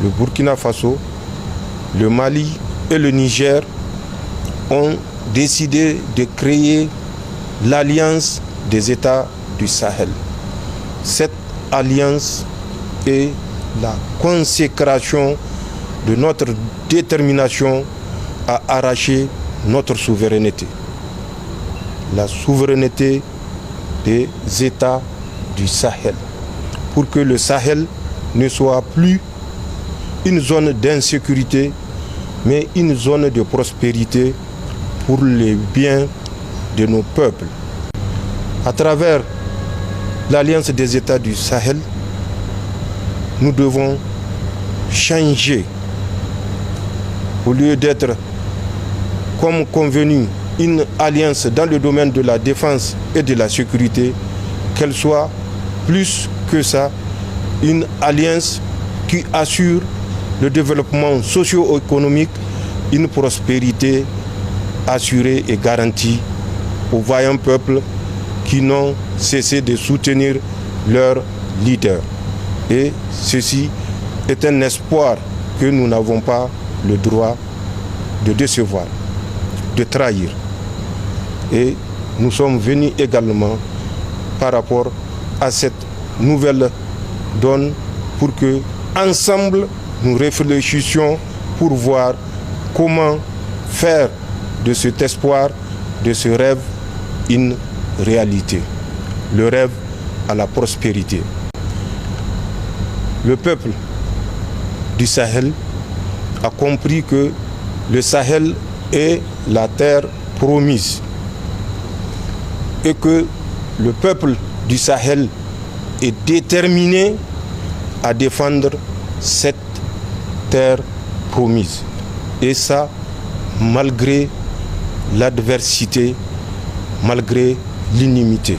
le Burkina Faso, le Mali et le Niger ont décidé de créer l'Alliance des États du Sahel. Cette alliance est la consécration de notre détermination à arracher notre souveraineté. La souveraineté des États du Sahel. Pour que le Sahel ne soit plus une zone d'insécurité, mais une zone de prospérité pour les biens de nos peuples. À travers l'Alliance des États du Sahel, nous devons changer. Au lieu d'être, comme convenu, une alliance dans le domaine de la défense et de la sécurité, qu'elle soit plus que ça, une alliance qui assure le développement socio-économique, une prospérité assurée et garantie aux vaillants peuples qui n'ont cessé de soutenir leurs leaders. Et ceci est un espoir que nous n'avons pas le droit de décevoir, de trahir. Et nous sommes venus également par rapport à cette nouvelle donne pour que, ensemble, nous réfléchissions pour voir comment faire de cet espoir, de ce rêve, une réalité. Le rêve à la prospérité. Le peuple du Sahel a compris que le Sahel est la terre promise et que le peuple du Sahel est déterminé à défendre cette terre promise. Et ça, malgré l'adversité, malgré l'inimité.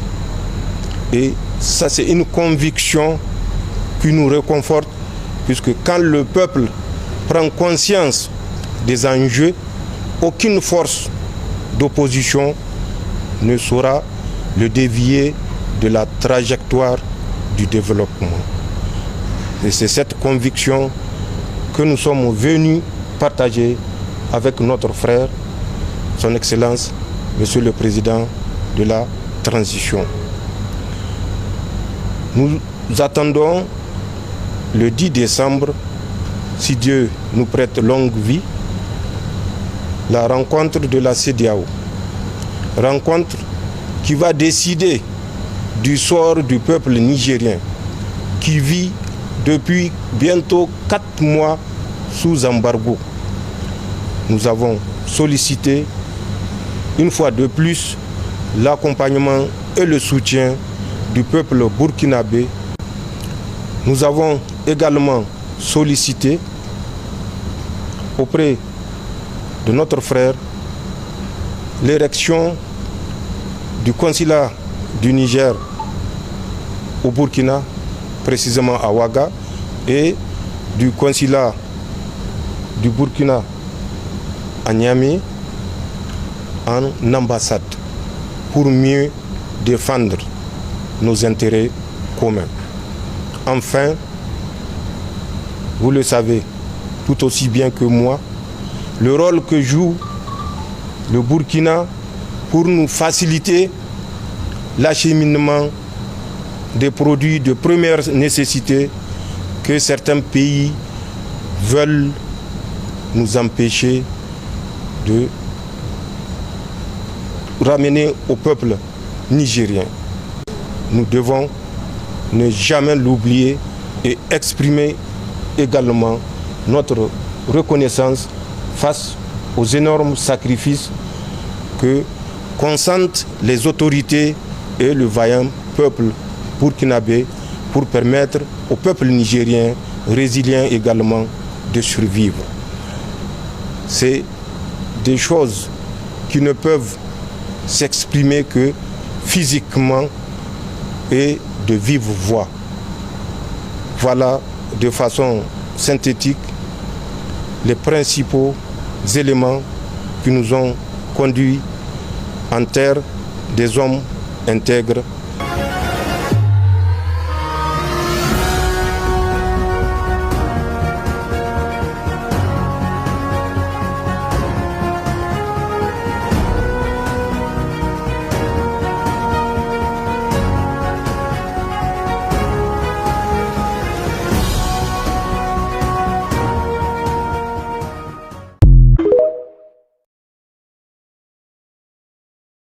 Et ça, c'est une conviction qui nous réconforte, puisque quand le peuple prend conscience des enjeux, aucune force d'opposition ne saura le dévier de la trajectoire du développement. Et c'est cette conviction que nous sommes venus partager avec notre frère, son Excellence, Monsieur le Président de la Transition. Nous attendons le 10 décembre, si Dieu nous prête longue vie, la rencontre de la CEDEAO. Rencontre qui va décider du sort du peuple nigérien qui vit depuis bientôt 4 mois sous embargo. Nous avons sollicité une fois de plus l'accompagnement et le soutien du peuple burkinabé. Nous avons également sollicité auprès de notre frère l'érection du consulat du Niger au Burkina, précisément à Ouaga, et du consulat du Burkina à Niamey en ambassade pour mieux défendre nos intérêts communs. Enfin, vous le savez tout aussi bien que moi, le rôle que joue le Burkina pour nous faciliter l'acheminement des produits de première nécessité que certains pays veulent nous empêcher de ramener au peuple nigérien. Nous devons ne jamais l'oublier et exprimer également notre reconnaissance face aux énormes sacrifices que consentent les autorités et le vaillant peuple burkinabé pour permettre au peuple nigérien résilient également de survivre. C'est des choses qui ne peuvent s'exprimer que physiquement et de vive voix. Voilà de façon synthétique les principaux éléments qui nous ont conduits en terre des hommes intègres